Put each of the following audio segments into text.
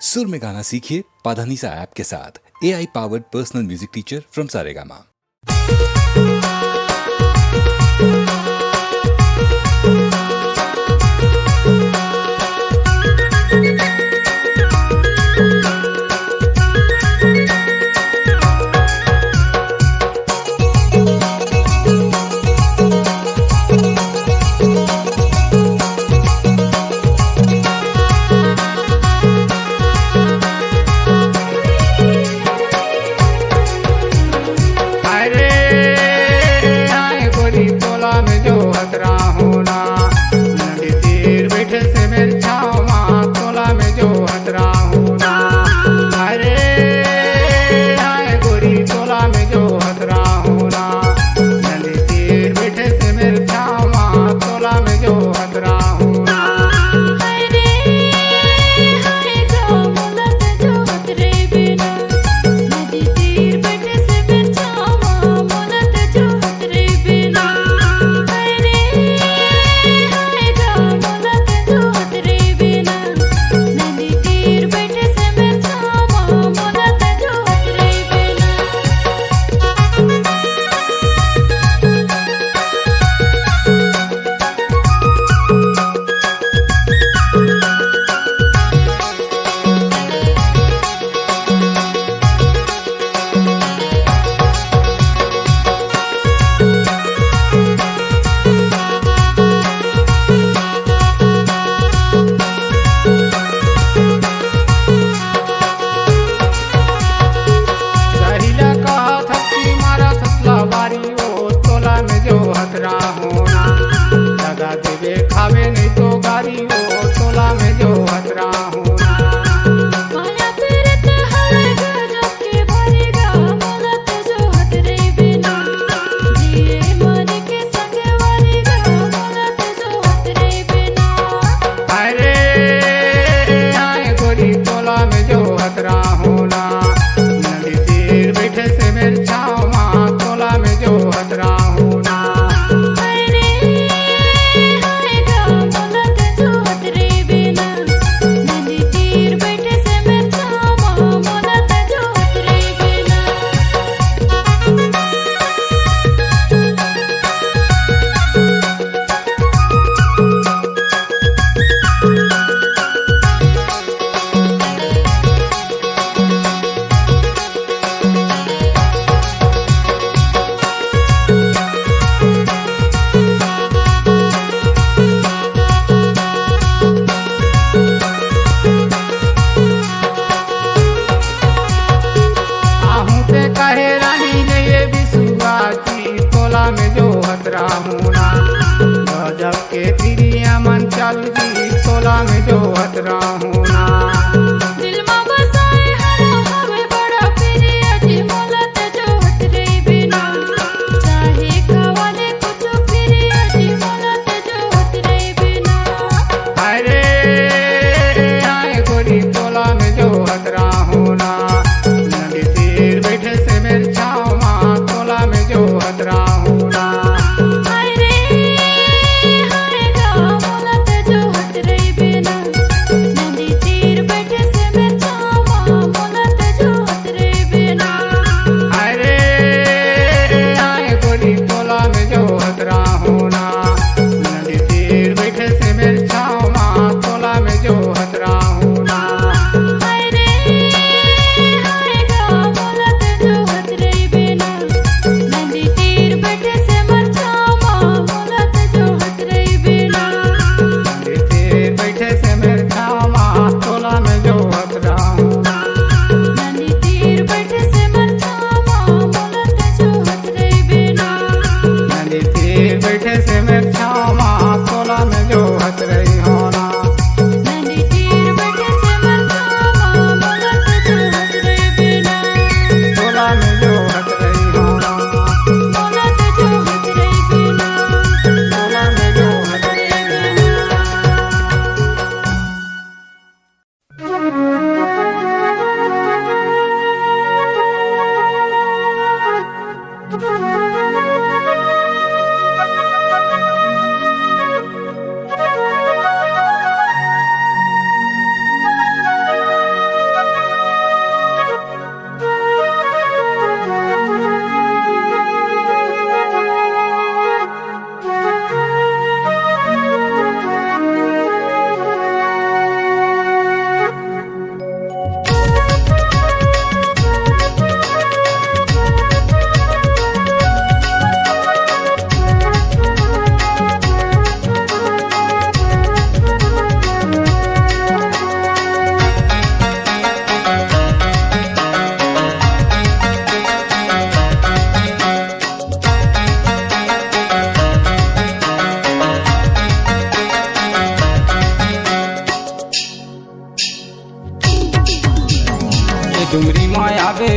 सुर में गाना सीखिए पाधानीसा ऐप के साथ। AI powered personal music teacher from Saregama. खावे नहीं तो गारी हो तोला में जो हतरा होना माया पीरत हवे गजब के भरेगा मोलत जो हट रे बिना जिए मन के संग वरेगा मोलत जो हट रे बिना। अरे आए गोरी तोला में जो हतरा होना नदी तीर बैठे से मेरे छाव माँ तोला में जो हतरा होना में जो हतरा होना गजब के तिरिया मन चल जी तोला में जो हतरा होना दिल में बसाए हरो हवे बड़ा प्रिय जी मोलत जो हट रे बिना चाहे खवाले कुछ प्रिय जी मोलत जो हट रे बिना। अरे आए गोरी तोला में जो हतरा होना नदी तीर बैठे से मेरे छाव माँ तोला में जो हतरा होना हाय गा मोलत जो हट रे बिना नदी डुंगरी मायावे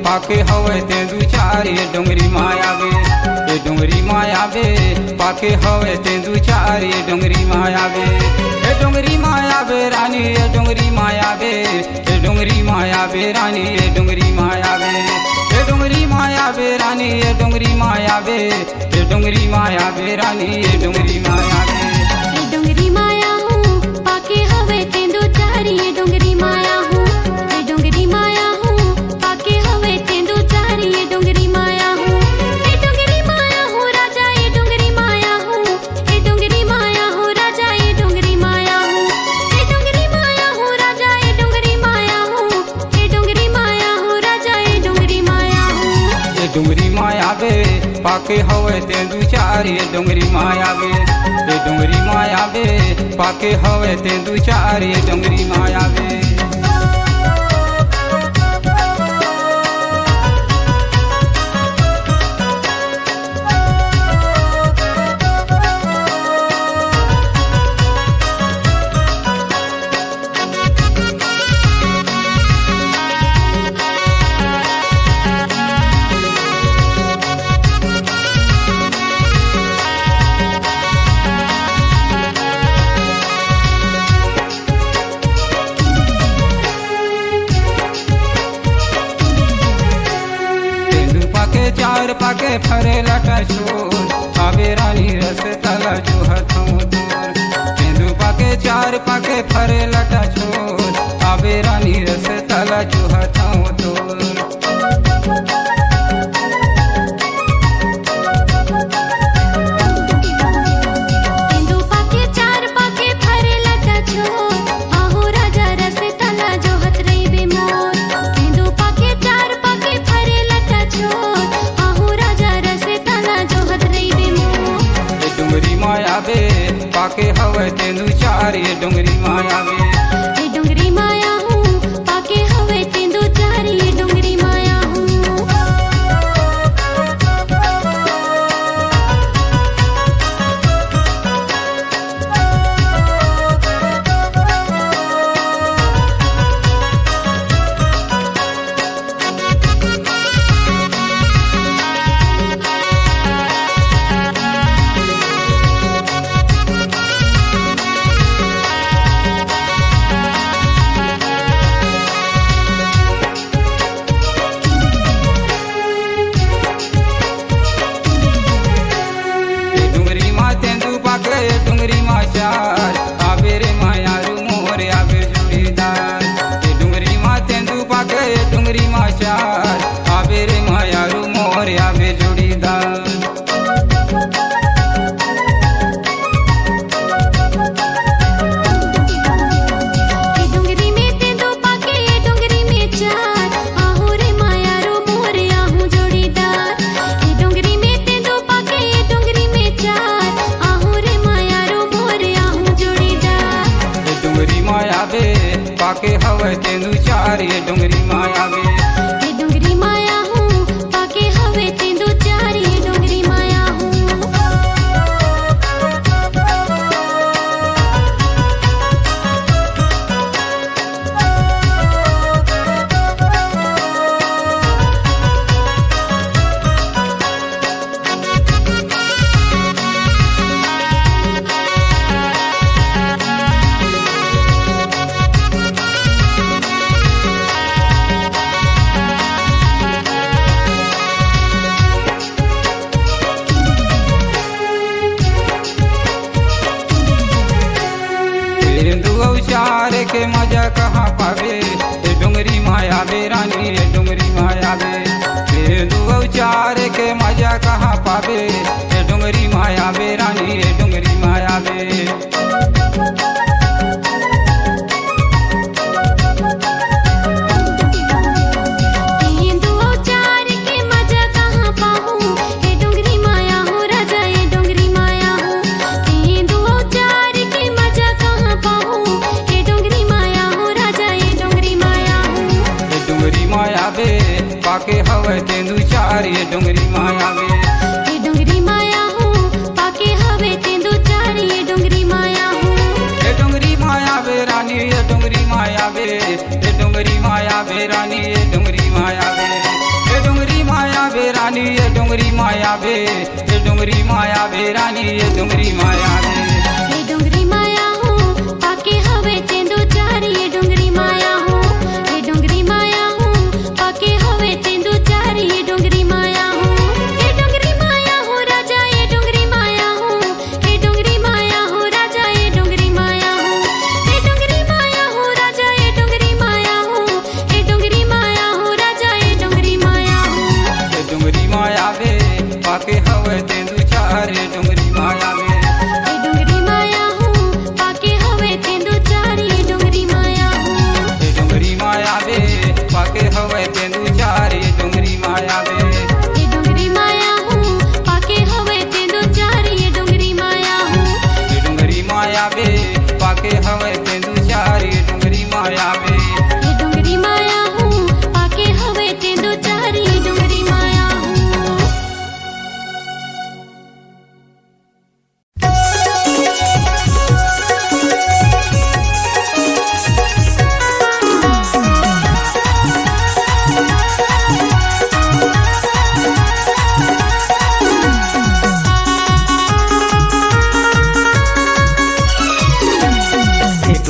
पाके हवे ते दू चार ये डुंगरी मायावे ये डुंगरी मायावे पाके हवे ते दू चार ये डुंगरी मायावे ये डुंगरी मायावे रानी ये डुंगरी मायावे ये डुंगरी मायावे रानी ये डुंगरी मायावे ये डुंगरी मायावे रानी ये डुंगरी मायावे ये डुंगरी मायावे रानी ये डुंगरी मायावे ये डुंगरी माया हूँ पाके हवे ते दो चार ये डुंगरी माया हूँ ये डुंगरी माया हूँ पाके हवे ते दो चार ये डुंगरी माया हूँ ये डुंगरी माया हूँ राजा ये डुंगरी माया हूँ ये डुंगरी माया हूँ राजा ये डुंगरी माया हूँ ये डुंगरी माया हूँ राजा ये डुंगरी माया हूँ ये डुंगरी माया हूँ राजा ये डुंगरी माया हूँ ये डुंगरी मायावे पाके हवे ते दू चार ये डुंगरी मायावे ये डुंगरी मायावे पाके हवे ते दू चार ये डुंगरी मायावे चार पाके फरे लटा छोर आवे रानी रस तला जो हथों दूर तेंदू पाके चार पाके फरे लटा छोर आवे रानी रस तला जो हथों दूर तेंदू पाके चार पाके फरे लटा छोर आहो राजा रस तला जो हथ रही बेमोर तेंदू पाके चार पाके फरे लटा छोर आहो राजा रस तला जो हथ रही बेमोर ये डुंगरी मायावे पाके हवे तेंदू चार ये डुंगरी मायावे ये डुंगरी माया हूँ पाके हवे तेंदू चार ये डुंगरी माया हूँ ये डुंगरी मा तेंदू पाके ये डुंगरी मा चार आवे रे माया रू मोर आवे जोड़ीदार ये डुंगरी मा तेंदू पाके ये डुंगरी मा चार आवे रे माया रू मोर आवे जोड़ीदार ये डुंगरी में तेंदू पाके ये डुंगरी में चार आहो रे माया रो मोर आहू जोड़ीदार ये डुंगरी में तेंदू पाके ये डुंगरी में चार आहो रे माया रो मोर आहू जोड़ीदार ये डुंगरी मायावे पाके हवे तेंदू चार ये डुंगरी मायावे ये डुंगरी माया हूँ पाके हवे तेंदू चार ये डुंगरी माया हूँ तेंदू चार के मजा कहाँ पावे ये डुंगरी मायावे रानी ये डुंगरी मायावे तेंदू चार के मजा कहाँ पावे ये डुंगरी मायावे रानी ये डुंगरी मायावे तेंदू चार के मजा कहाँ पाहूँ ये डुंगरी माया हूँ राजा ये डुंगरी माया हूँ तेंदू चार के मजा कहाँ पाहूँ ये डुंगरी माया हूँ राजा ये डुंगरी माया हूँ ये डुंगरी मायावे पाके हवे तेंदू चार ये डुंगरी मायावे ये डुंगरी माया हूँ पाके हवे तेंदू चार ये डुंगरी माया हूँ ये डुंगरी मायावे रानी ये डुंगरी माया माया वे ए डोंगरी माया वे रानी ए डोंगरी माया वे ए डोंगरी माया वे रानी ए डोंगरी माया वे ए डोंगरी माया वे रानी ए डोंगरी माया वे ये डोंगरी माया हूँ पाके हवे तेंदू चारी ये डोंगरी माया हूँ ये डोंगरी माया हूँ पाके हवे तेंदू चारी ये डोंगरी माया हूँ ये डोंगरी माया हूँ राजा ये डोंगरी माया हूँ ये डोंगरी माया हूँ राजा ये डोंगरी माया हूँ ये डोंगरी माया हूँ राजा ये डोंगरी माया हूँ ये डोंगरी माया हूँ राजा ये डोंगरी माया हूँ ए डोंगरी माया वे पाके हवे तेंदू चारे डोंगरी माया वे ये डोंगरी माया हूँ पाके हवे तेंदू चारी ये डोंगरी माया हूँ ए डोंगरी माया वे पाके हवे तेंदू चारे डोंगरी माया वे ये डोंगरी माया हूँ पाके हवे तेंदू चारी ये डोंगरी माया हूँ ए डोंगरी माया वे पाके हवे तेंदू चारे डोंगरी माया वे ये डोंगरी माया हूँ पाके हवे तेंदू चारी ये डोंगरी माया हूँ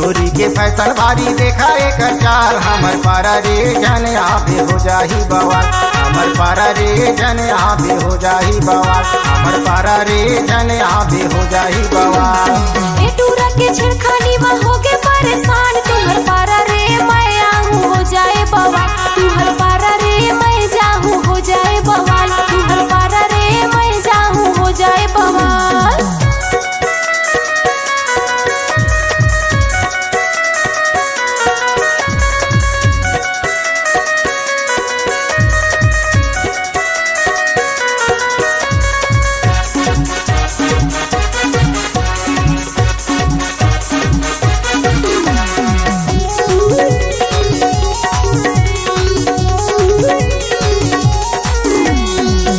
डोरी के फैशन भारी देखा एक चार हमर पारा रे जन आबे हो जाही बवाल हमर पारा रे जन आबे हो जाही बवाल हमर पारा रे जन आबे हो जाही बवाल ए टूरा के छिड़खानी में होगे परेशान तुहर पारा रे मैं आहूँ हो जाए बवाल तुहर पारा रे मैं जाहूँ हो जाए बवाल तुहर पारा रे मैं जाहूँ हो जाए बवाल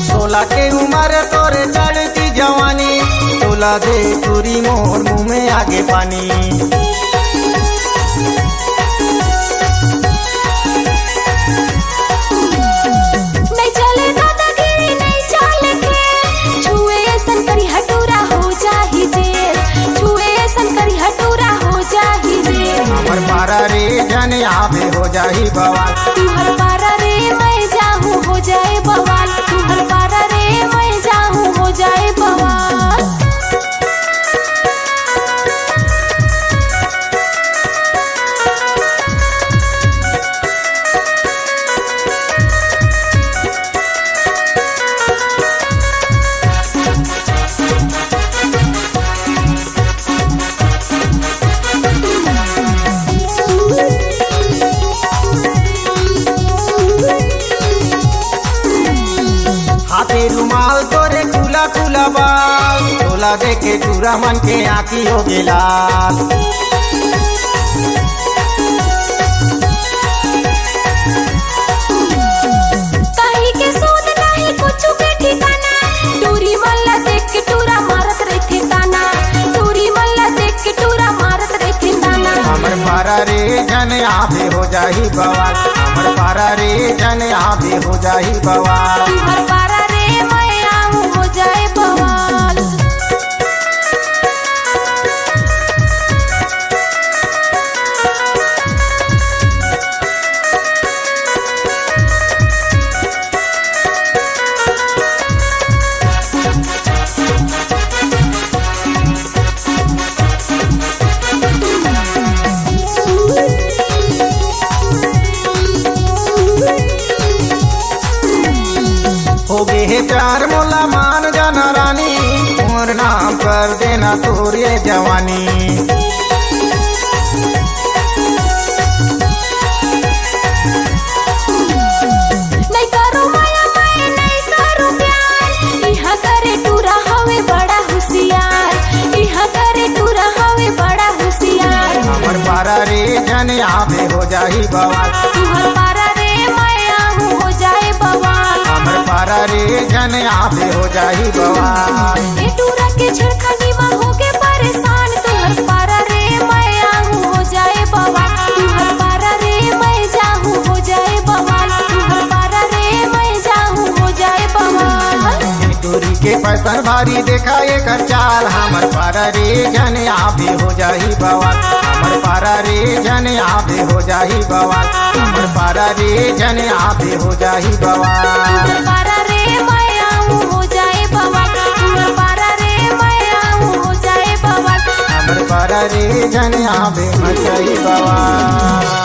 सोलह के उम्र तोरे चढ़ती जवानी तोला दे चूरी मोर मुँह में आगे पानी नहीं चले दादागिरी नहीं चले के छुए ऐसन करी हटूरा हो जाही जे छुए ऐसन करी हटूरा हो जाही जे हमर पारा रे जन आबे हो जाही बवाल तुहर पारा रे मैं जाहूँ हो जाए बवाल तुहर पारा रे मैं जाहूँ हो जाए बवाल हाथे रुमाल तोरे खुला खुला बाल तोला देखे चूरा मन के आँखी हो गेलाल कहीं के सूद नहीं कुछ के ठिकाना टूरी मल्ला देख के टूरा मारत रहते ताना टूरी मल्ला देख के टूरा मारत रहते ताना हमर पारा रे जन आबे हो जाही बवाल हमर पारा रे जन आबे हो जाही बवाल तुहर पारा रे मैं आहूँ हो जाए बवाल हो गे हे प्यार मोला मान जाना रानी मोर नाम कर देना तोरे जवानी नहीं करो माया मैं नहीं करो प्यार इहाँ करे टूरा हवे बड़ा होशियार इहाँ करे टूरा हवे बड़ा होशियार हमर पारा रे जन आबे हो जाही बवाल तुहर पारा रे मैं आहूँ हो जाए बवाल हमर पारा रे जन आबे हो जाही बवाल ए टूरा के छिड़खानी में होगे परेशान तुहर पारा रे मैं आहूँ हो जाए बवाल तुहर के फैशन भारी देखा एकर चाल हमर पारा रे जन आबे हो जाही बवाल हमर पारा रे जन आबे हो जाही बवाल हमर पारा रे जन आबे हो जाही बवाल तुमर पारा रे मैं आऊं हो जाए बवाल तुमर पारा रे मैं आऊं हो जाए बवाल हमर पारा रे जन आबे मचाई बवाल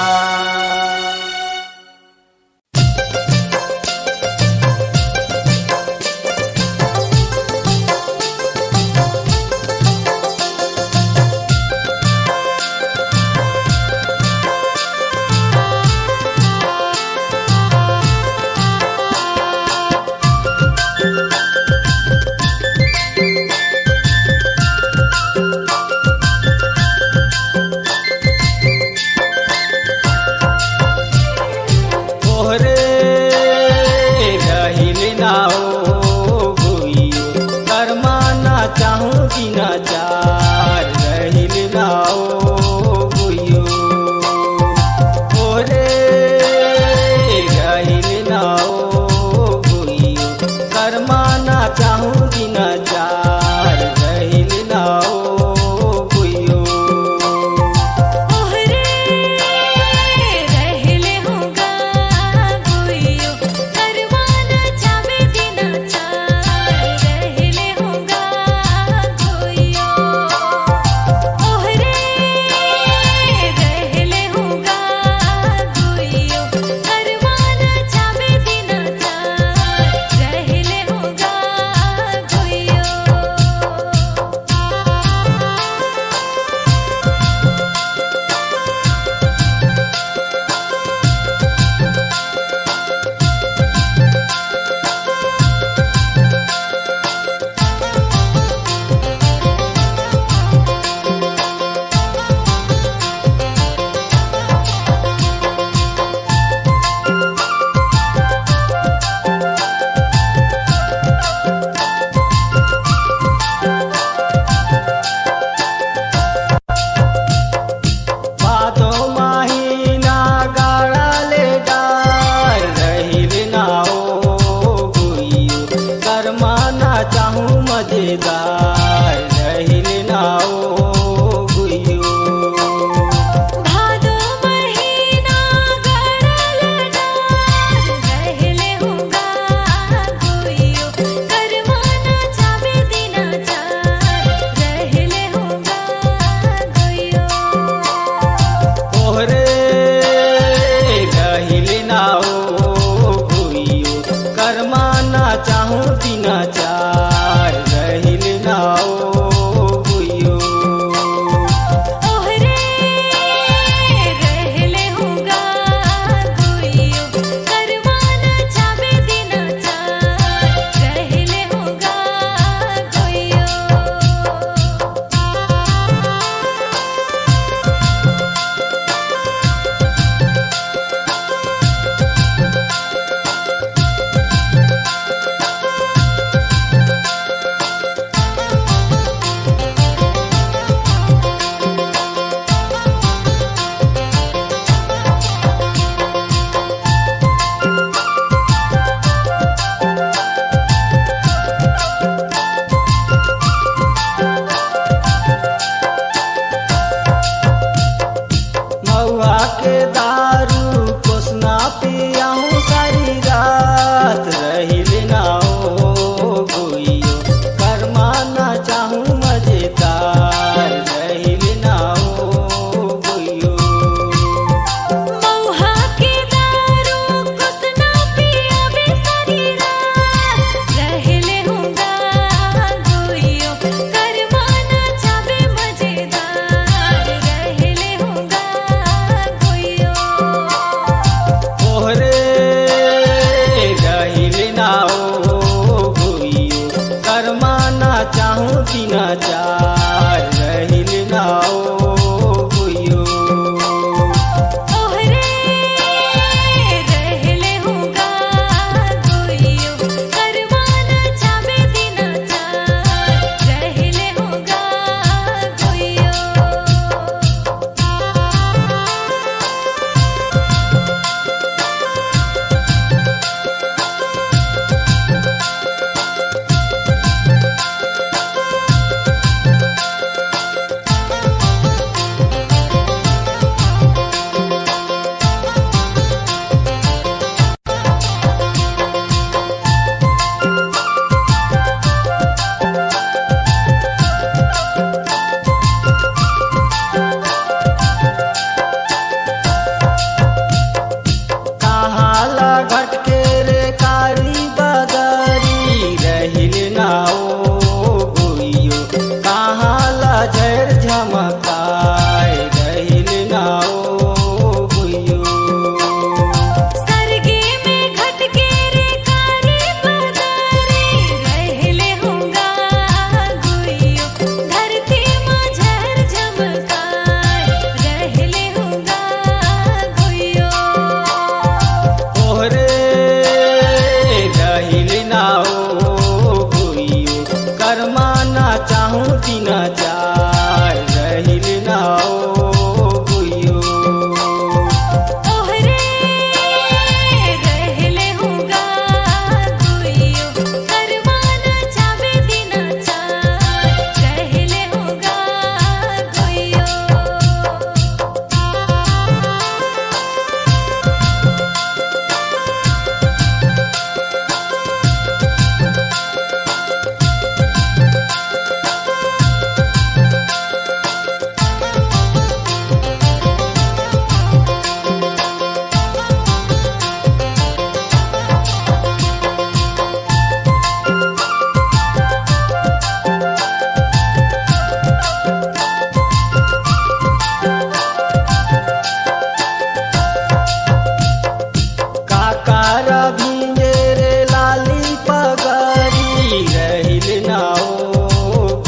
काकारा भिंजे रे लाली पगड़ी रहिल नाओ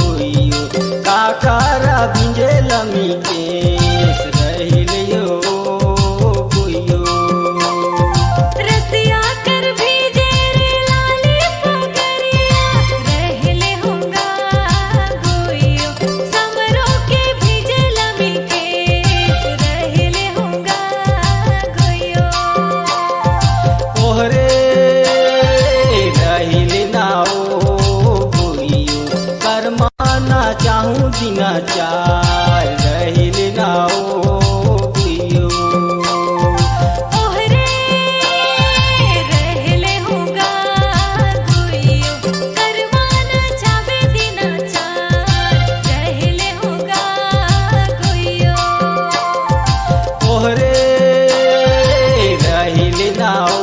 गुइयो काकारा भिंजे लमी केस रहिल यो गुइयो रसिया कर भीजे रे लाली पगड़िया रहले होगा गोइयो समरो के भीजे लमी के रहले होगा गोइयो ओहरे रहिल नाओ गुइयो करमाना चाहूँ दिना चार रहिल नाओ गुइयो ओहरे रहले होगा गोइयो करवाना चावे दिना चार रहले होगा गोइयो ओहरे रहिल नाओ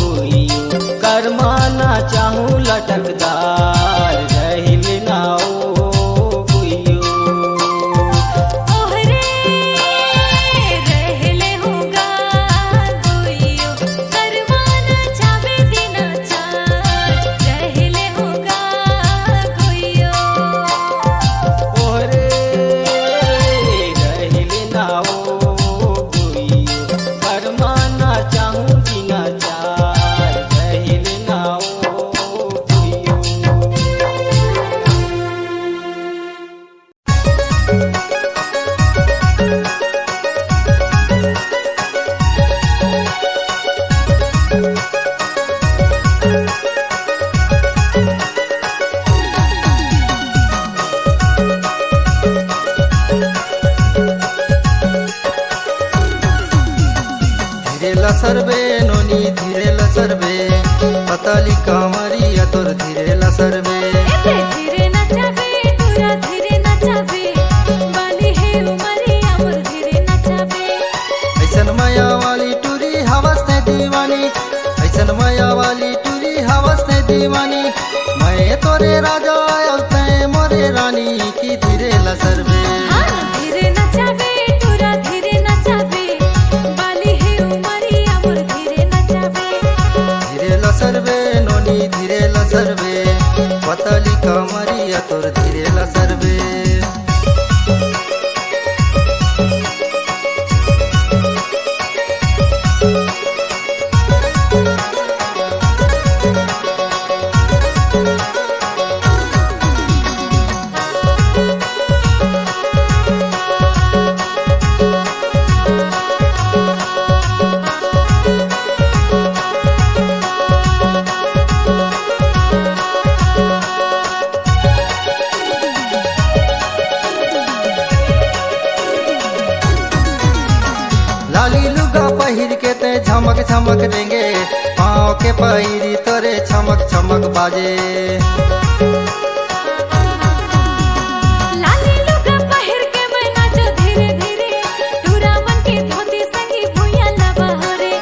गुइयो करमाना चाहूँ लटकदार रहिल नाओ गुइयो ओहरे रहले होगा गोइयो करवाना चावे दिना चार रहले होगा गोइयो ओहरे रहिल नाओ गुइयो करमाना चाहूँ दिना चार रहिल नाओ गुइयो धीरे लसरबे नोनी धीरे लसरबे पतली कमरिया तोर धीरे लसरबे एते धीरे नचाबे तोरा धीरे नचाबे बाली है उमरिया मोर धीरे नचाबे ऐसन माया वाली टूरी हवस ने दीवानी ऐसन माया वाली टूरी हवस ने दीवानी मैं तोरे राजा औते मोरे रानी की धीरे लसरबे हाँ धीरे नचाबे तोरा धीरे नचाबे बाली है उमरिया मोर धीरे नचाबे धीरे लसरबे नोनी धीरे लसरबे पतली कमरिया तोर धीरे लसरबे लाली लुगा पहिर के ते झमक झमक देंगे पाँव के पहिरी तोरे छमक छमक बाजे लाली लुगा पहिर के मैं नाचो धीरे धीरे तोरा मन के धोती संगी भुइया लबहरे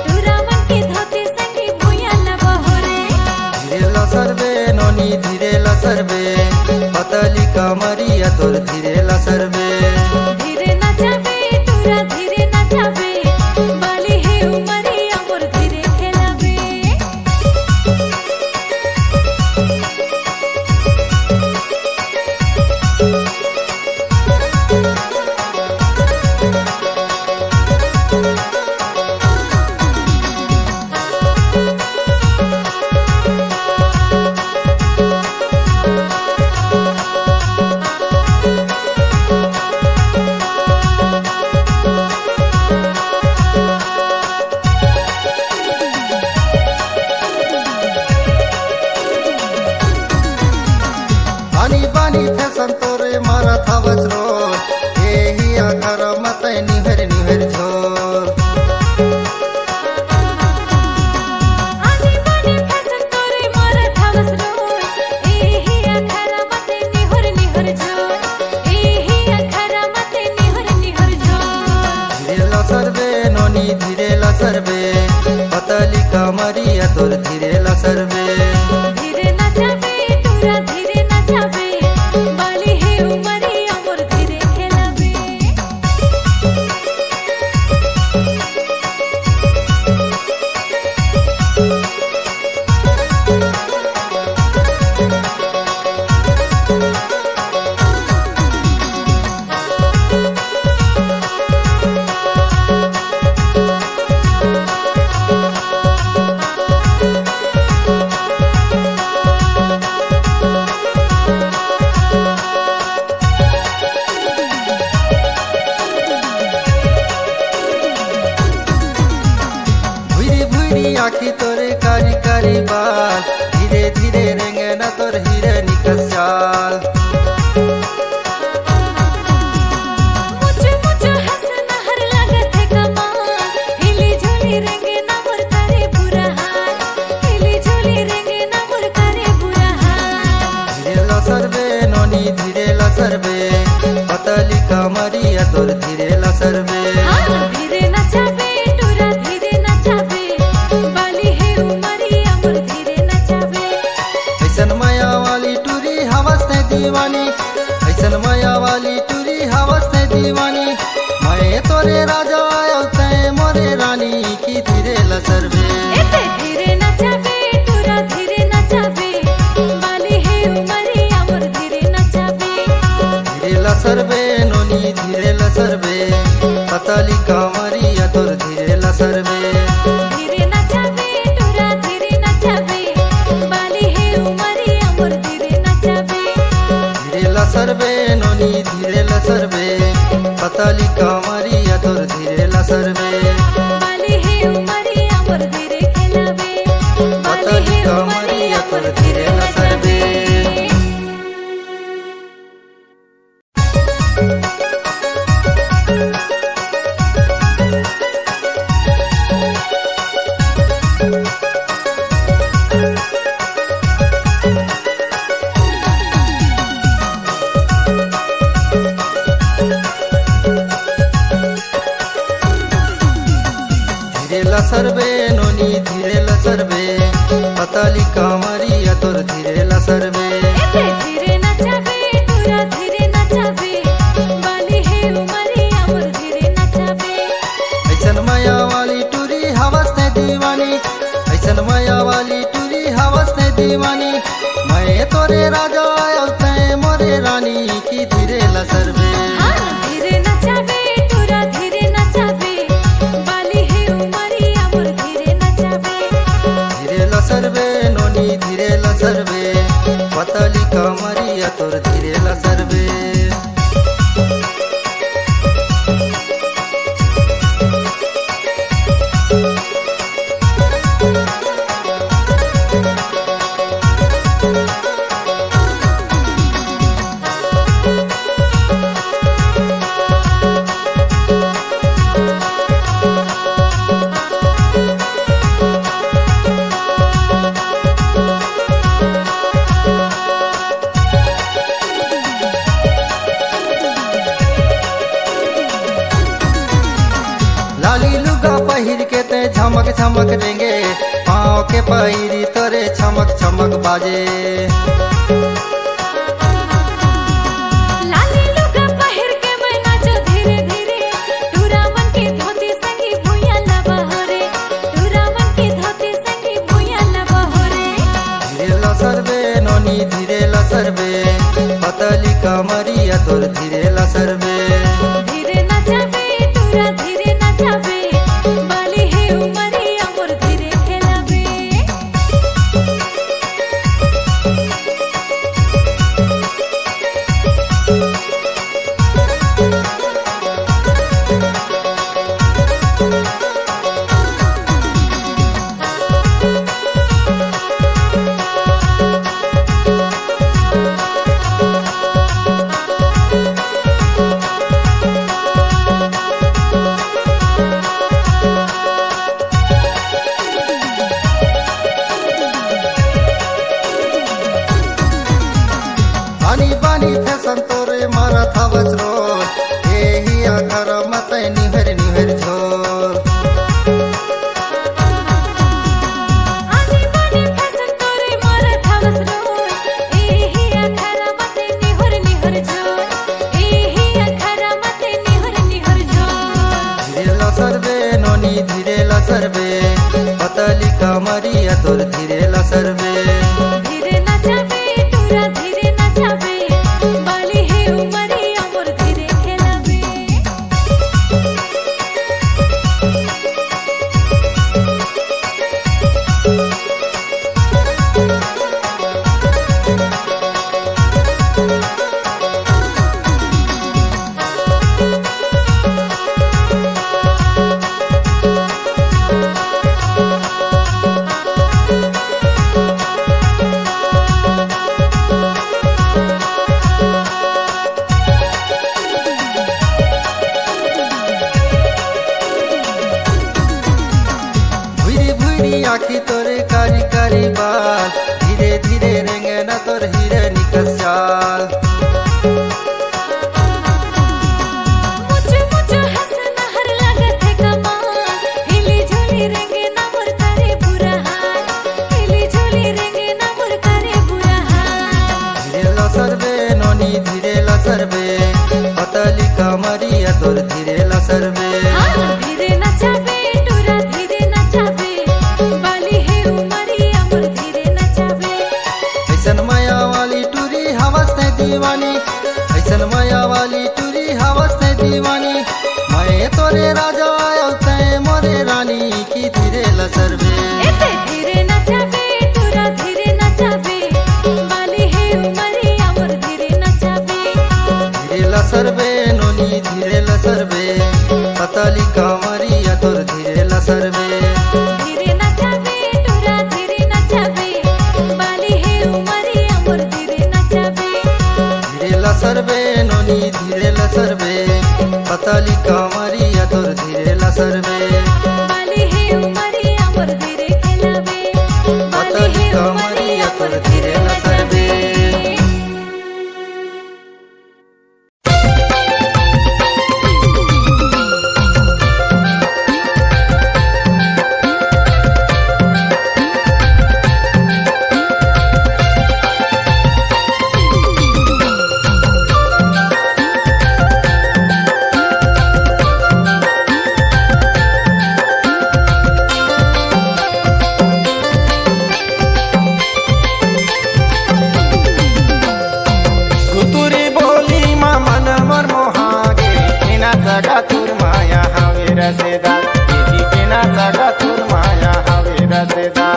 तोरा मन के धोती संगी भुइया लबहरे धीरे लसरबे नोनी धीरे लसरबे पतली कमरिया तोर धीरे लसरबे धीरे नचाबे तोरा धीरे नचाबे बाली है उमरिया मोर धीरे खेलाबे बानी बानी फैशन तोरे मारा था बचरो यही आखर मत निहर निहर झोर आनी बानी फैशन तोरे मोर थावस रोय एही अखरा मते निहर निहर झोर एही अखरा मते निहर निहर झोर धीरे लसरबे नोनी धीरे लसरबे पतली कमरिया तोर धीरे लसरबे धीरे नचाबे तोरा धीरे नचाबे बाली है उमरिया मोर धीरे खेलाबे राखी तोरे कारी कारी बाल, धीरे धीरे रेंगे ना तोर हीरे निकल चाल। मुझे मुझे हंसना हर लागत है कमाल, हिली झोली रेंगे ना मोर करे बुरा हाल, हिली झोली रेंगे ना मोर करे बुरा हाल। धीरे लसरबे नोनी धीरे लसरबे, पतली कमरिया तोर धीरे लसरबे। हाँ धीरे नचाबे टूरा धीरे नचाबे, बाली है उमरिया मोर धीरे नचाबे। ऐसन माया वाली टूरी हवस ने दीवानी, ऐसन माया वाली टूरी हवस ने दीवानी। मैं तोरे राजा आयो तै मोरे रानी की धीरे लसरबे। एते धीरे नचाबे टूरा धीरे नचाबे, बाली है उमरिया मोर धीरे नचाबे। धीरे लसरबे नोनी धीरे लसरबे, पतली कमरिया तोर धीरे लसरबे। धीरे नचाबे टूरा धीरे नचाबे, बाली है उमरिया मोर धीरे नचाबे। धीरे लसरबे नोनी धीरे लसरबे, पतली कमरिया तोर धीरे लसरबे। बाली है उमरिया मोर धीरे खेलाबे, बाली पतली है कमरिया उमरिया तोर मोर धीरे धीरे लसरबे। नचाबे। धीरे लसरबे नोनी धीरे लसरबे, पतली कमरिया तोर धीरे लसरबे। एते धीरे नचाबे टूरा धीरे नचाबे, बाली है उमरिया मोर धीरे नचाबे। ऐसन माया वाली टूरी हवस ने दीवानी, ऐसन माया वाली टूरी हवस ने दीवानी। मैं तोरे राजा आयो तै मोरे रानी की धीरे लसरबे। हाँ धीरे नचाबे टूरा धीरे नचाबे, बाली है उमरिया मोर धीरे नचाबे। धीरे लसरबे नोनी धीरे लसरबे, पतली कमरिया तोर धीरे लसरबे। लाली लुगा पहिर के ते झमक झमक देंगे, पाँव के पहिरी तोरे चमक चमक बाजे। लाली लुगा पहिर के मैं नाचो धीरे धीरे, टूरा मन के धोती संगी भुइया लबहरे, टूरा मन के धोती संगी भुइया लबहरे। धीरे लसरबे नोनी धीरे लसरबे, पतली कमरिया तोर धीरे लसरबे। धीरे नचाबे टूरा धीरे नचाबे, बाली है उमरिया मोर धीरे खेलाबे। बानी बानी फैशन तोरे मारा था बचरो, यही घर मत निहर निहर झोर। आनी बानी फैशन तोरे मारत हवस रोय, एही अखरा मते निहर निहर झोर, एही अखरा मते निहर निहर झोर। धीरे लसरबे नोनी धीरे लसरबे, पतली कमरिया तोर धीरे लसरबे। धीरे नचाबे टूरा धीरे नचाबे, बाली है उमरिया मोर धीरे खेलाबे। राखी तोरे कारी कारी बाल, धीरे धीरे रेंगे ना तोर हीरे निकस चाल। मुझे मुझे हंसना हर लागत है कमाल, हिली झोली रेंगे ना मोर करे बुरा हाल, हिली झोली रेंगे ना मोर करे बुरा हाल। धीरे लसरबे नोनी धीरे लसरबे, पतली कमरिया तोर धीरे लसरबे। हाँ धीरे नचाबे टूरा धीरे नचाबे, बाली है उमरिया मोर धीरे नचाबे। ऐसन माया वाली टूरी हवस ने दीवानी, ऐसन माया वाली टूरी हवस ने दीवानी। मैं तोरे राजा औते मोरे रानी की धीरे लसरबे। एते धीरे नचाबे टूरा धीरे नचाबे, बाली है उमरिया मोर धीरे नचाबे। धीरे लसरबे नोनी धीरे लसरबे, पतली कमरिया तोर धीरे लसरबे। धीरे नचाबे टूरा धीरे नचाबे, बाली है उमरिया मोर धीरे नचाबे। धीरे लसरबे नोनी धीरे लसरबे, पतली कमरिया तोर धीरे लसरबे। बाली है उमरिया मोर धीरे खेलाबे, बाली है उमरिया मोर धीरे नचाबे। गुतुरी बोली मा मन मोर मोहागे, एना सगा तुर माया हवे रसेदा, एही एना सगा तुर माया हवे रसेदा।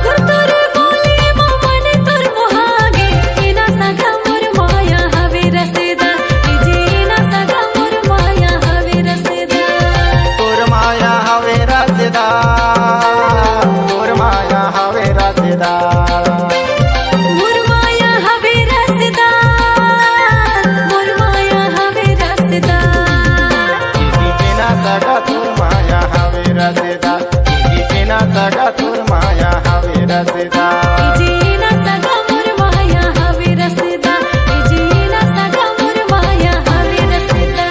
गुरतुर बोले मन तुर मोहागे, एना सगा मोर माया हवे रसेदा, इजे एना सगा मोर माया हवे रसेदा। तुर माया हवे रसेदा, तुर माया हवे रसेदा। मोर माया हवे रसेदा, मोर माया हवे रसेदा। एही एना सगा तुर माया हवे रसेदा, एही एना सगा तुर माया हवे रसेदा। इजे एना सगा मोर माया हवे रसेदा, इजे एना सगा मोर माया हवे रसेदा।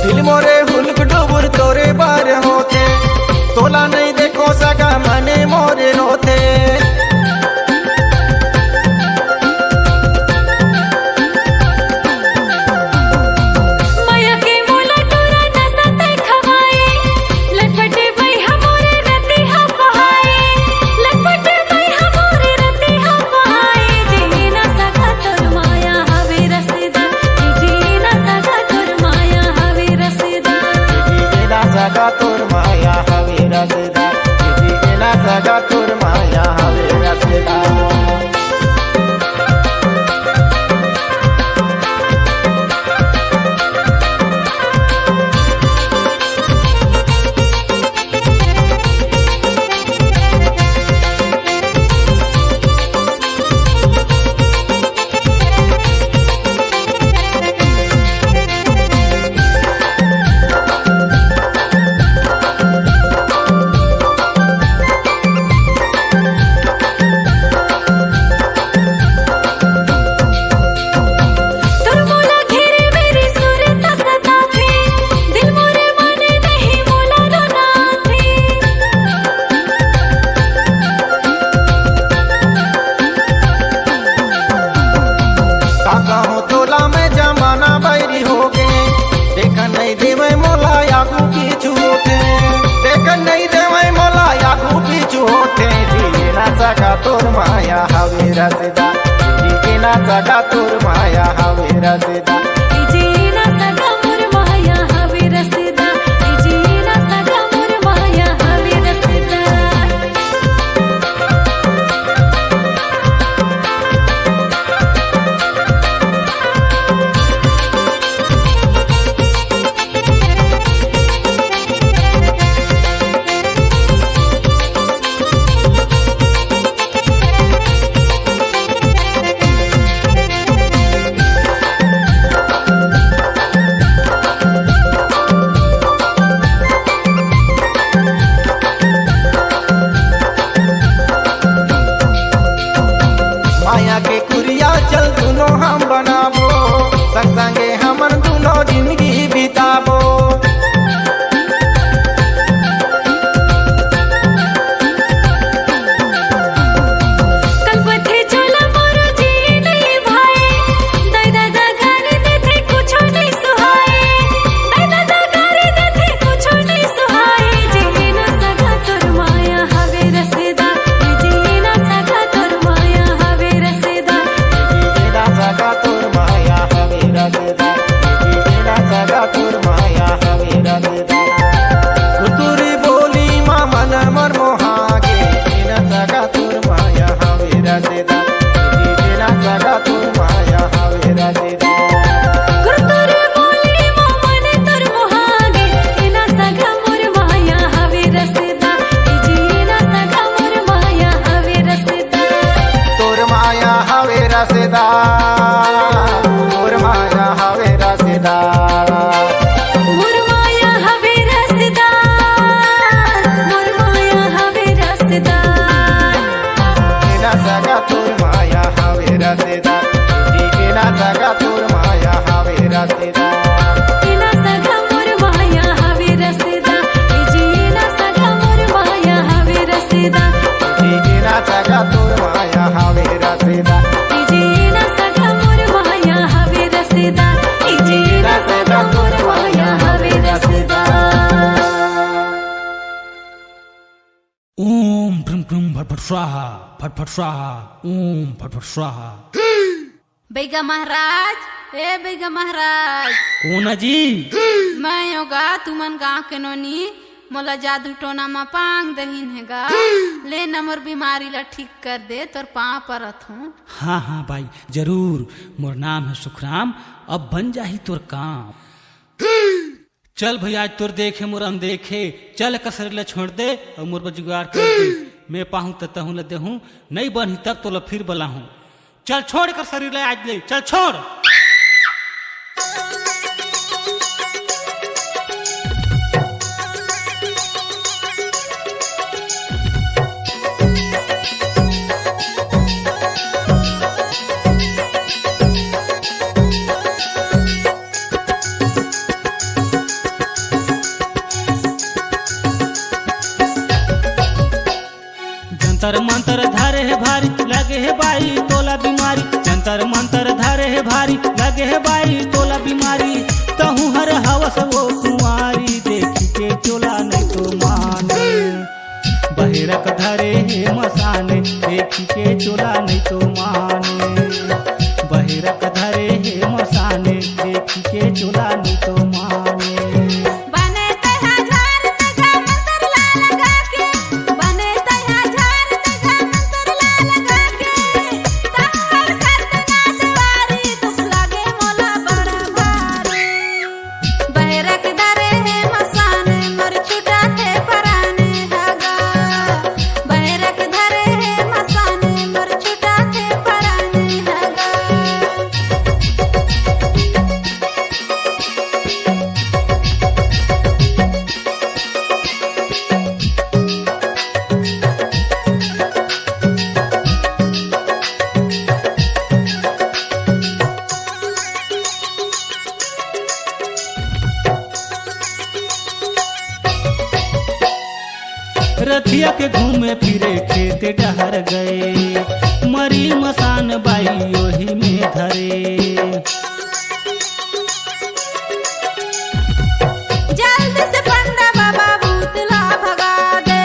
दिल मोरे हुलक डुबुर तोरे बार होते, तोला नहीं देखो सका मने मोरे रोते। माया के मोला टोरा नसा तै खवाए, लटपटे भई हमोरे रति हम बहाए, लटपटे भई हमोरे रति हम बहाए। जे ना सगा तोर माया हवे रसेदा, जे ना सगा तोर माया हवे रसेदा। एही एना सगा तुर माया हवे रसेदा, एही एना सगा तुर माया हवे रसेदा। सगा तोर माया हवे रसदा जीना सगा तोर माया हवे रसदा जीना सगा मोर माया हवे रसदा जीना स्वाहा फटफट स्वाहा ओम फटफट स्वाहा। बैगा महाराज, ए बैगा महाराज, कौन जी? मैं योगा तुमन गाँव के नोनी मोला जादू टोना में पांग दहीन हैगा, ले नमर बीमारी ला ठीक कर दे, तोर पाँव परत हूँ। हाँ हाँ भाई जरूर, मोर नाम है सुखराम, अब बन जाही तोर काम। चल भैया आज तोर देखे मोर हम देखे, चल कसर ले छोड़ दे और मोर जुगाड़ कर दे, मैं पाहूँ तो तहूँ ले देहूँ, नहीं बनी तब तो ला फिर बला हूँ। चल छोड़ कर शरीर ले आज ले, चल छोड़। जंतर मंतर धारे है भारी लगे है बाई तोला बीमारी, जंतर मंतर धारे है भारी लगे है बाई तोला बीमारी, तहु हर हवस वो कुंवारी, देखी के चोला नहीं तो माने, बहिरक धरे है मसाने, देखी के चोला नहीं तो माने, बहिरक धरे है मसाने, देखी के चोला नहीं तो माने। रथिया के घूमे फिरे खेत डहर गए, मरी मसान बाई ओही में धरे, जल्दी से पंडा बाबा भूतला भगा दे,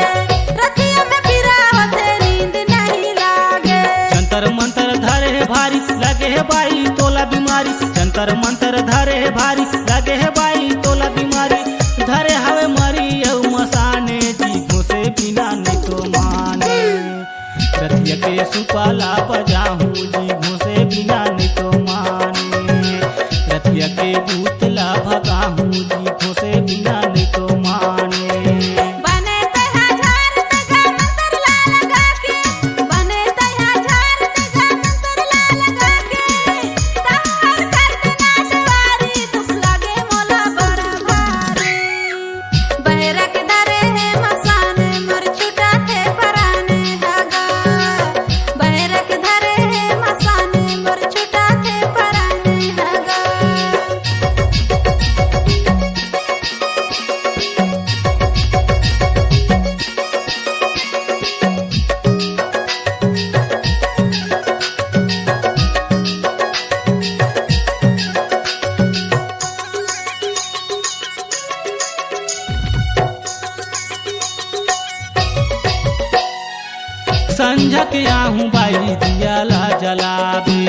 रथिया में फिरा होते नींद नहीं लागे, जंतर मंतर धरे है भारी लगे है बाई तोला बीमारी, जंतर मंतर धरे है भारी लगे है बाई तोला बीमारी, धरे हवे मरी औ मसाने, जीभों से बिना नहीं तो माने, रथिया के सुपाला बजाहूँ, जीभों से बिना नहीं तो माने, रथिया के भूतला भगाहूँ, जीभों से बिना नहीं तो माने। बने तया झार तगा मंतर ला लगा के, बने तया झार तगा मंतर ला लगा के, तहार करते नाटवारी, दुख लागे मोला बड़ा भारी, बहरक धरे है मसाने, मर छुटा थे पराने हगा, बहरक धरे है मसाने, मर छुटा थे पराने हगा। संझा के आहूँ बाई दिया ला जलाबे,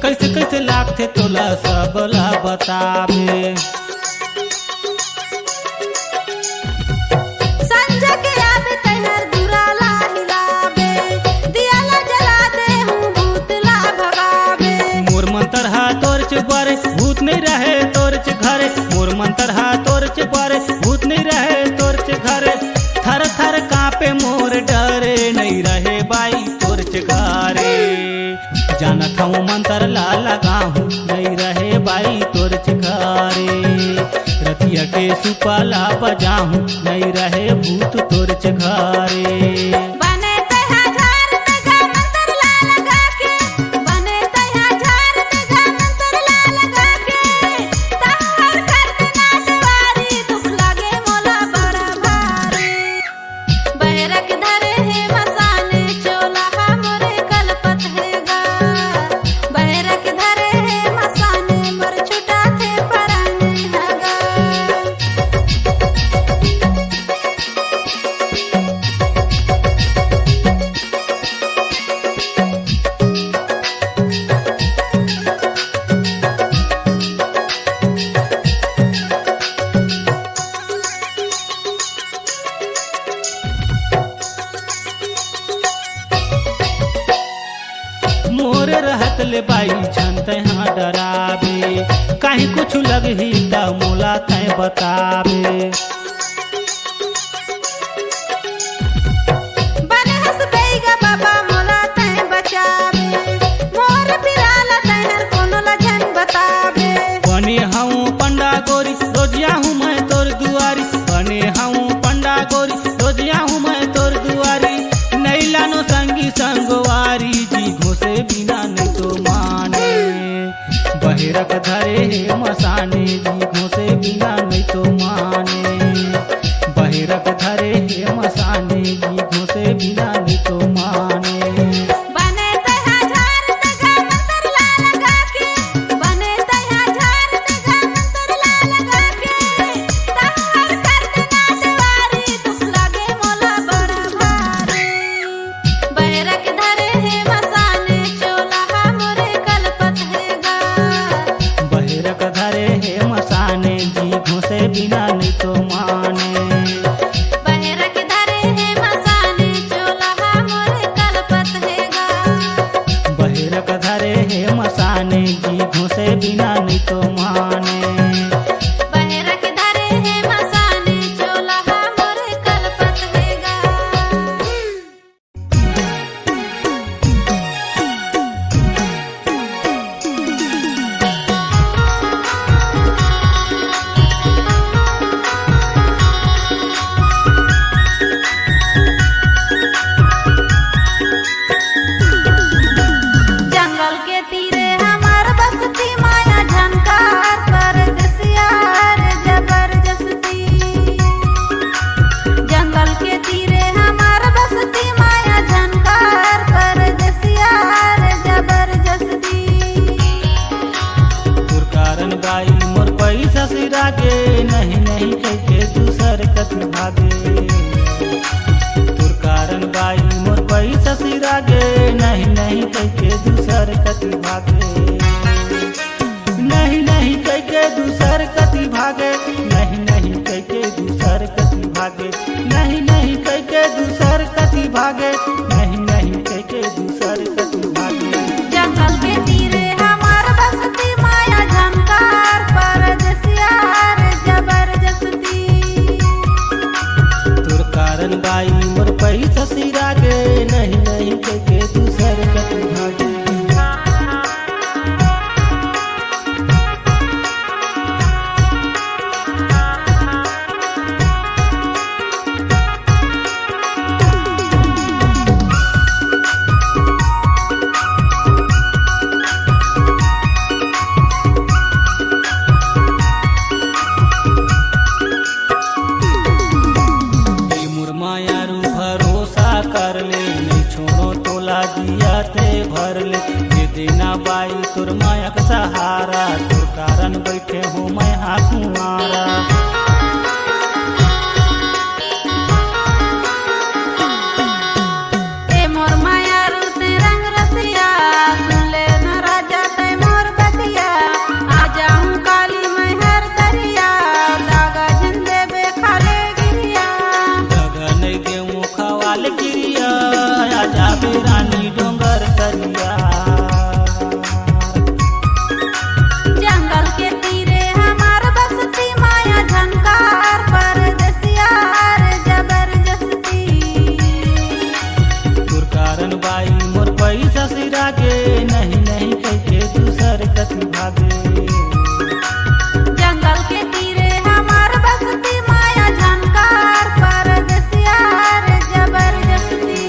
कैसे कैसे लागते तोला सब ला बताबे, संजय के आवे तैहर दुराला हिलावे, दियाला जला दे हूँ भूतला भगावे, मोर मंतर हा तोर च बारे भूत नहीं रहे तोर च घरे, मोर मंतर हा तोर च बारे भूत नहीं रहे तोर च घरे, थर थर कांपे मोर डरे, नहीं रहे बाई तोर च घरे, जानत हूँ मंतर ला लगाहूँ, नहीं रहे बाई तोर च घरे, रतिया के सुपाला बजाहूँ, नहीं रहे भूत तोर च घरे। बने तया झार तगा मंतर ला लगा के, बने तया झार तगा मंतर ला लगा के, तहार करते नाटवारी, दुख लागे मोला बड़ा भारी, बहरक धरे है मसाने, चोला हमरे कलपत हैगा, बहरक धरे है मसाने, मर छुटा थे पराने हगा। कैले बाई छन तहाँ डराबे काहे कुछ लगही त मोला तय बताबे बने हंसबेगा बाबा मोला तय बचाबे मोर पिराला तैहर कोनो लजन बताबे बने हूँ पंडा गोरी रोजिया हूँ मैं तोर दुआरी बने हूँ पंडा गोरी रोजिया हूँ मैं तोर दुआरी नहीं लानो संगी संगवारी जी घोसे बिना नहीं तो माने बहिरक धरे हे मसाने जी घोसे बिना नहीं तो माने बहिरक धरे हे मसाने जी घोसे बिना नहीं तो माने बने तैहा झार तगा मंतर ला लगा के बने तैहा झार तगा मंतर ला लगा के तहार कर देना देवारी दुख लागे मोला बड़ा भारी बैरक धरे हे मसाने चोला मोरे कलपत हैगा बहिरक धरे हे मसाने जी घोसे बिना नहीं तो माने बैरक धरे हे मसाने चोला मोरे कलपत हैगा बहिरक धरे हे मसाने जी घोसे बिना नहीं तो माने बैरक धरे हे मसाने चोला मोरे कलपत हैगा जंगल के तीरे हमार बसती माया झनकार परदेसिया रे जबरदस्ती जंगल के तीरे हमार बसती माया झनकार परदेसिया रे जबरदस्ती तुर कारण बाई मोर पैसा सिरा के नहीं नहीं कहके दूसर कति भागे तुर कारण बाई मोर पैसा सिरा के नहीं नहीं कहके दूसर कति भागे नहीं नहीं कहके दूसर कति भागे नहीं नहीं कहके दूसर कति भागे नहीं नहीं कहके दूसर कति भागे नहीं नहीं कहके दूसर कति भागे जंगल के तीरे हमार बसती माया झनकार परदेसिया रे जबरदस्ती तुर कारण बाई मोर पैसा सिरा गे नहीं नहीं कहके दूसर कति भागे ये मोर माया रू भरोसा कर ले नहीं छोड़ो तोला दिया ते भर ले ये देना बाई तुर माया का सहारा तुर कारण बैठे हो मैं हाकुआरा ए मोर माया रूते रंग रसिया सुन ले न राजा ते मोर बतिया आ जाऊं काली मैं हर दरिया दागा जिंदे बे खाले गिरिया जगह नहीं गेहूँ खवाल गिरिया आजा बेरानी डोंगर करिया जंगल के तीरे हमार बसती माया झनकार परदेसिया रे जबरदस्ती तुर कारण बाई मोर पैसा सिरा के नहीं नहीं कहके दूसर कति भागे जंगल के तीरे हमार बसती माया झनकार परदेसिया रे जबरदस्ती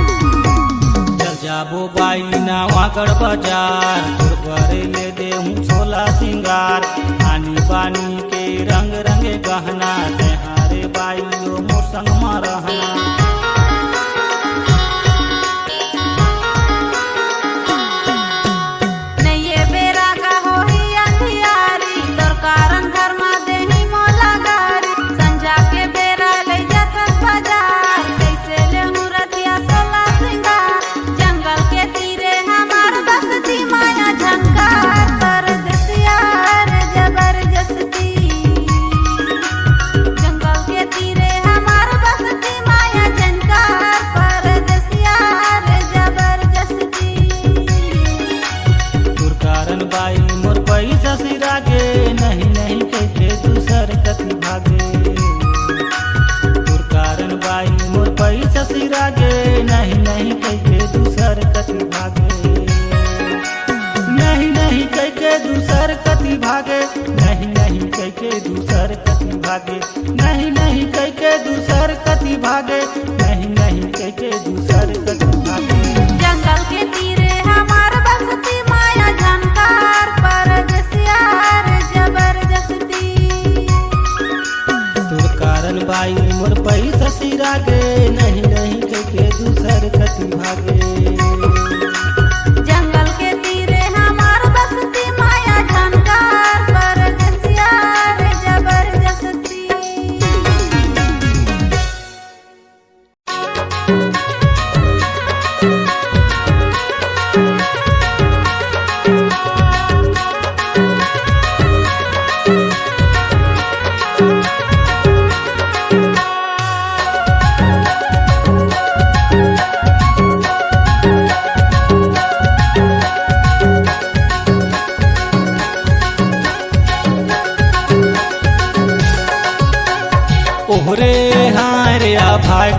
चल जाबो बाई नावागढ़ बाजार तुर घरे ले दे हूँ सोला सिंगार आनी बानी के रंग रंगे गहना तेहारे बाई ओ मोर संग में रहना नैये बेरा का होही अंधियारी तोर कारण घर में देही मोला गारी संझा के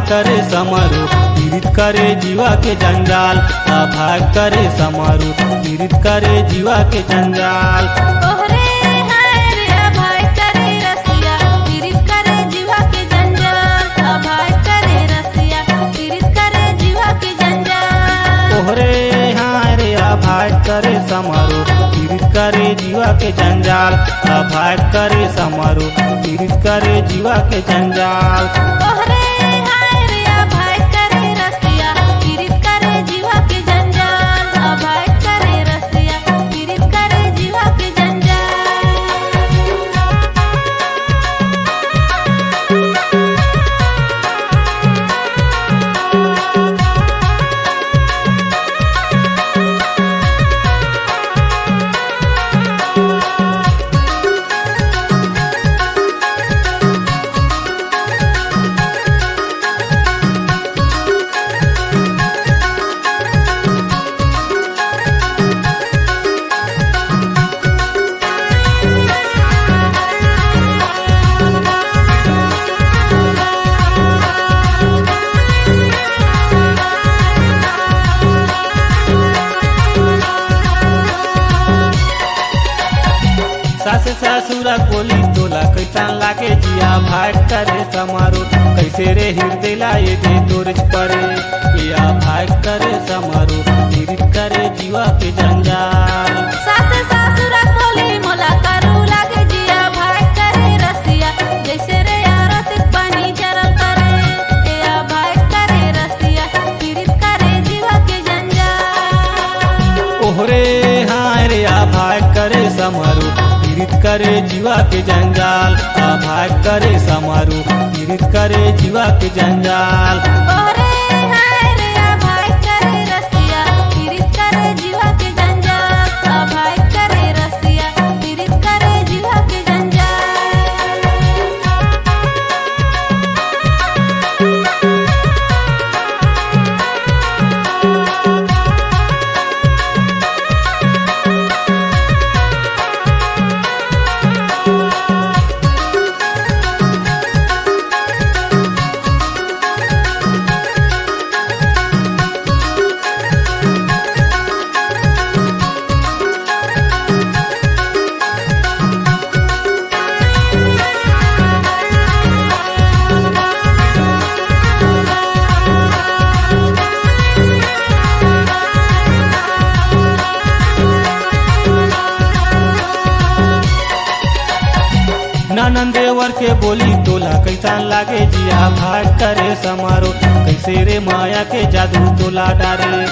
करे समारो पीड़ित करे जीवा के जंजाल अभाग करे समारो पीड़ित करे जीवा के जंजाल तोहरे हाय रे अभाय करे रसिया पीड़ित करे जीवा के जंजाल अभाय करे रसिया पीड़ित करे जीवा के जंजाल तोहरे हाय रे अभाग करे समारो पीड़ित करे जीवा के जंजाल अभाग करे समारो पीड़ित करे जीवा के जंजाल तोहरे हाय रे अभाय करे रसिया पीड़ित करे जीवा के जंजाल अभाय करे रसिया पीड़ित करे जीवा के जंजाल सास ससुरा बोली तोला कैसा लागे जिया भाग करे समारो कैसे रे हृदय लाए दे तोरज परे या भाग करे समारो पीड़ित करे जीवा के जंजाल सास ससुरा बोली मोला करू लागे जिया भाय करे रसिया जैसे रे आरत पानी जरल करे या भाय करे रसिया पीड़ित करे जीवा के जंजाल ओहरे हाय रे भाग करे समारो पीड़ित करे जीवा के जंजाल अभाग करे समारो पीड़ित करे जीवा के जंजाल तोहरे हाय रे अभाय करे रसिया पीड़ित करे जीवा के जंजाल अभाय करे रसिया पीड़ित करे जीवा के जंजाल नंदेवर के बोली तोला कैसा लागे जिया भाग करे समारो कैसे रे माया के जादू तोला डारे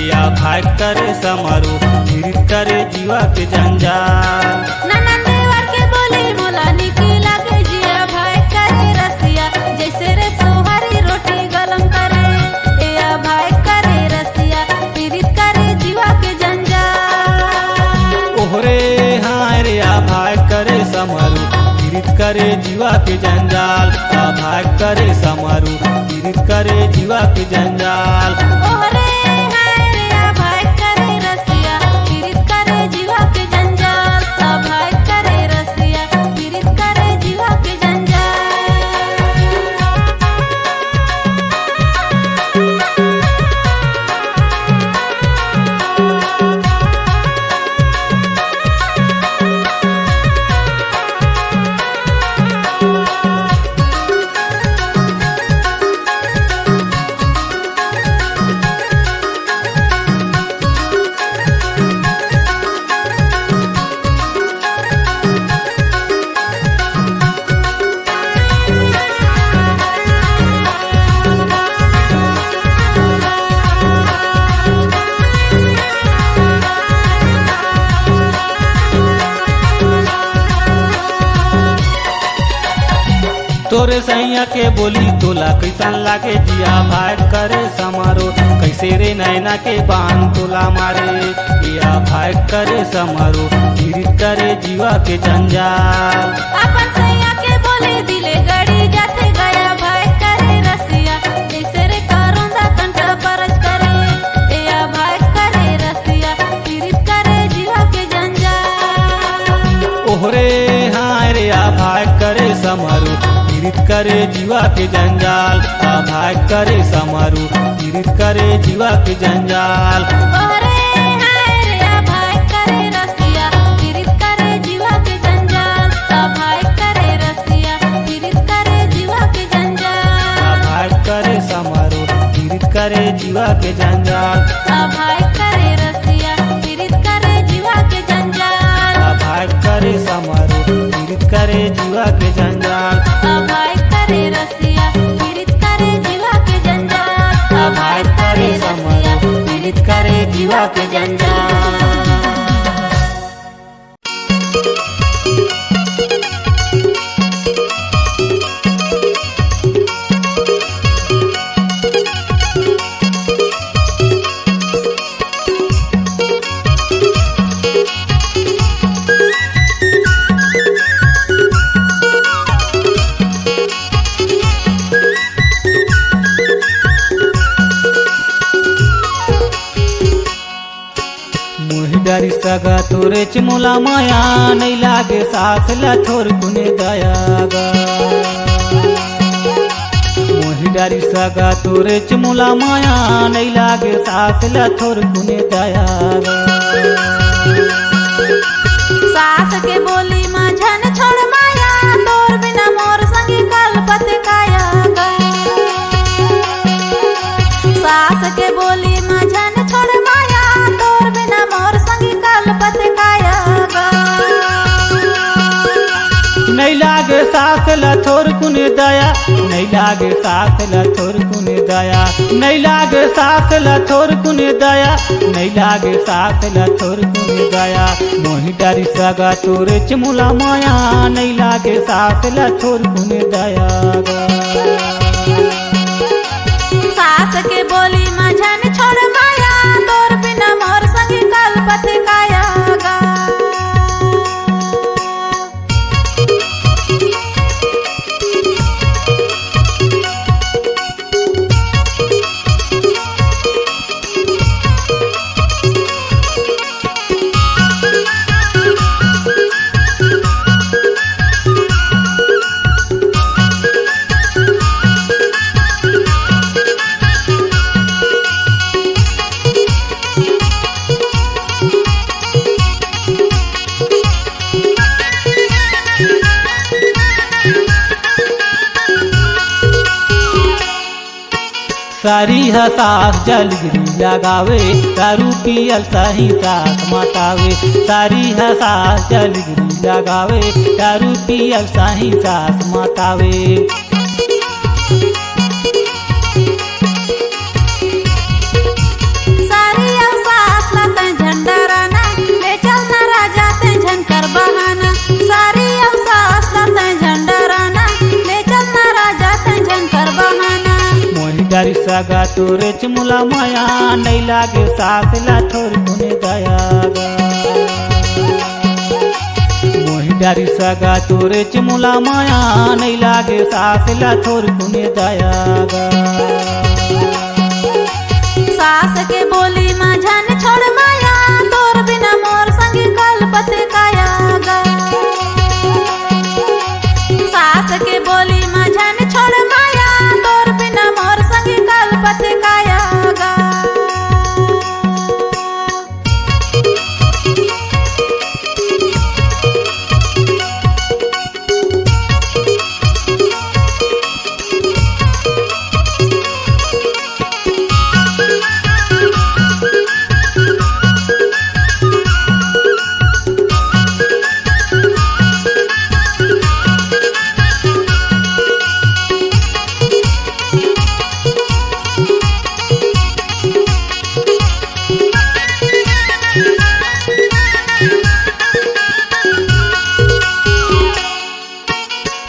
या भाग करे समारो पीड़ित करे जीवा के जंजाल ननदेवर के बोली मोला निकी लागे जिया भाय करे रसिया जैसे रे सोहरी रोटी गलम करे या भाय करे रसिया पीड़ित करे जीवा के जंजाल ओहरे हाय रे भाग करे समारो पीड़ित करे जीवा के जंजाल अभाग करे समारो पीड़ित करे जीवा के जंजाल तोहरे हाय रे अभाय करे रसिया पीड़ित करे जीवा के जंजाल अभाय करे रसिया पीड़ित करे जीवा के जंजाल तोरे सैया के बोली तोला कैसा लागे जिया भाग करे समारो कैसे रे नैना के बांध तोला मारे या भाग करे समारो पीड़ित करे जीवा के जंजाल अपन सैया के बोले दिले गड़ी जाते गया भाई करे रसिया जैसे रे कारोंदा कंठ परज करे या भाई करे रसिया पीड़ित करे जीवा के जंजाल ओहरे हाय रे आ भाग करे समारो पीड़ित पीड़ित करे जीवा के जंजाल भाग करे समारू पीड़ित करे जीवा के जंजाल ओरे हाय रे भाई करे रसिया पीड़ित करे जीवा के जंजाल भाई करे रसिया पीड़ित करे जीवा के जंजाल भाग करे समारू पीड़ित करे जीवा के जंजाल भाई करे रसिया पीड़ित करे जीवा के जंजाल भाग करे समारू पीड़ित करे जीवा के जंजाल भाई करे रसिया पीड़ित करे जीवा के जंजाल भाग करे समारू पीड़ित करे जीवा के जंजाल मोहिडारी सगा तोरे चमोला माया नहीं लागे साथ ला थोर कुने दयागा मोहिडारी सगा तोरे चमोला माया नहीं लागे साथ ला थोर कुने दयागा सास के बोली माझन छोड़ माया तोर बिना मोर संगी कलपत काया गा सास के बोली माझन छोड़ माया तोर बिना मोर संगी कलपत काया गा नहीं लागे साथ ला थोर कुने दया नहीं लागे साथ ला थोर कुने दया नहीं लागे साथ ला थोर कुने दया नहीं लागे साथ ला थोर कुने दया मोहिडारी सगा तोरे चमुला माया नहीं लागे साथ ला थोर कुने दया सास के बोली माझन छोड़ माया तोर बिना मोर संगी कलपत काया गा सारी हसास जलगिरी लगावे दारू पियल सही सास मतावे सारी हसास जलगिरी लगावे दारू पियल सही सास मतावे सारी अवसास लाते झंडा राना ले चलना राजा ते झनकर बहाना सारी अवसास लाते झंडा राना ले चलना राजा ते झनकर बहाना मोहिडारी सगा तोरे चमुला माया नहीं लागे साथ ला थोर कुने दयागा मोहिडारी सगा तोरे चमुला माया नहीं लागे साथ ला थोर कुने दयागा सास के बोली माझन छोड़ माया तोर बिना मोर संगी कलपत काया गा सास के बोली माझन छोड़ माया तोर बिना मोर संगी कलपत काया गा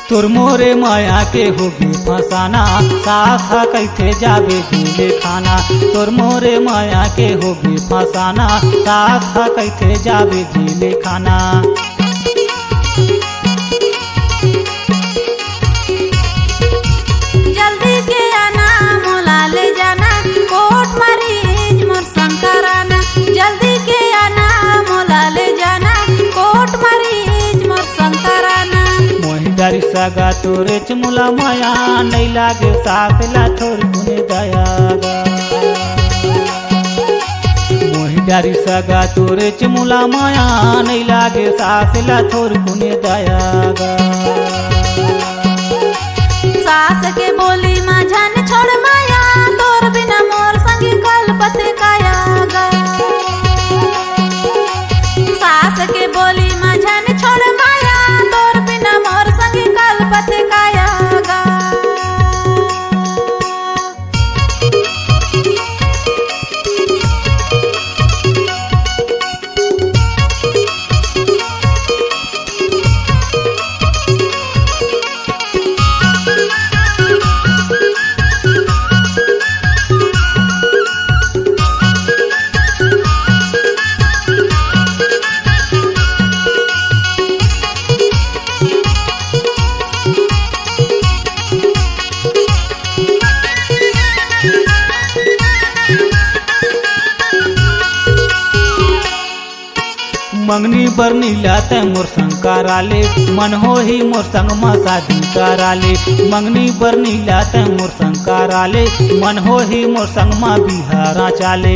तोर मोरे माया के होगी फसाना साथ कैसे जाबे झूले खाना तोर मोरे माया के होगी फसाना साथ कैसे जाबे झूले खाना जल्दी के आना मोला ले जाना कोट मरीज मोर शंकराना जल्दी के आना मोला ले जाना कोट मरीज मोर शंकराना मोहिदारी सगा तोरे चमुला माया नहीं लागे सास ला थोर कुने दया गा मोहि डारी सगा तोरे चमुला माया नहीं लागे सास ला थोर कुने दया गा सास के बोली माझ्यान छोड़ माया तोर बिना मोर संगी कलपते काया गा सास के बोली माझ्यान छोड़ माया तोर बिना मोर संगी कलपते काया गा मंगनी बरनी लाते मोर संकाराले मन हो ही मोर संग मा शादी कराले मंगनी बरनी लाते मोर संकाराले मन हो ही मोर संग मा बिहारा चाले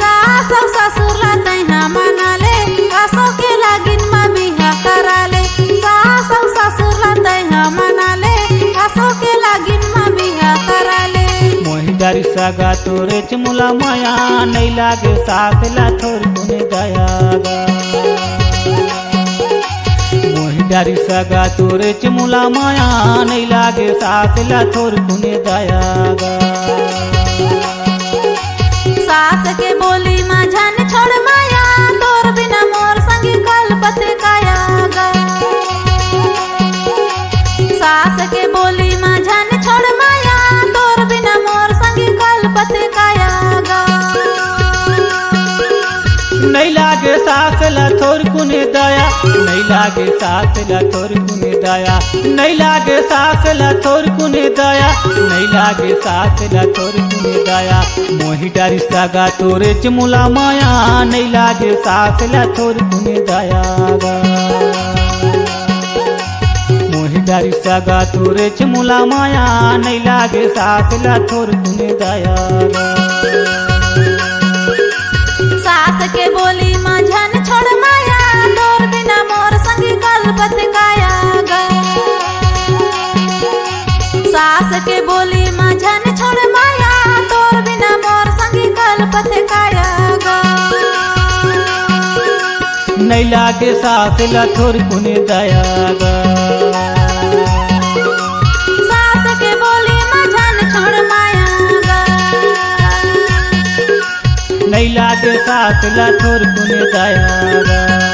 सास ससुर लाते हैं मनाले कसो के लागिन मा बिहा कराले सास ससुर लाते हैं मनाले कसो के लागिन मा बिहा कराले मोहि डारी सगा तोरे चमुला माया नहीं लागे सास ला थोर कुने दया गा मोहि डारी सगा तोरे चमुला माया नहीं लागे सास ला थोर कुने दया गा सास के बोली माझ्यान छोड़ माया तोर बिना मोर संगी कलपते काया गा सास के बोली माझ्यान छोड़ माया तोर बिना मोर संगी कलपते काया गा नहीं लागे सास ला थोर कुने दया नहीं लागे सास ला थोर कुने दया नहीं लागे सास ला थोर कुने दया नहीं लागे सास ला थोर कुने दया मोहि डारी सगा तोरे चमुला माया नहीं लागे सास ला थोर कुने दया गा मोहि डारी सगा तोरे चमुला माया नहीं लागे सास ला थोर कुने दया गा सास के बोली माझ्यान छोड़ माया तोर बिना मोर संगी कलपते काया गा सास के बोली माझ्यान छोड़ माया तोर बिना मोर संगी कलपते काया गा नहीं लागे सास ला थोर कुने दया गा सास के बोली माझ्यान छोड़ माया गा नहीं लागे सास ला थोर कुने दया गा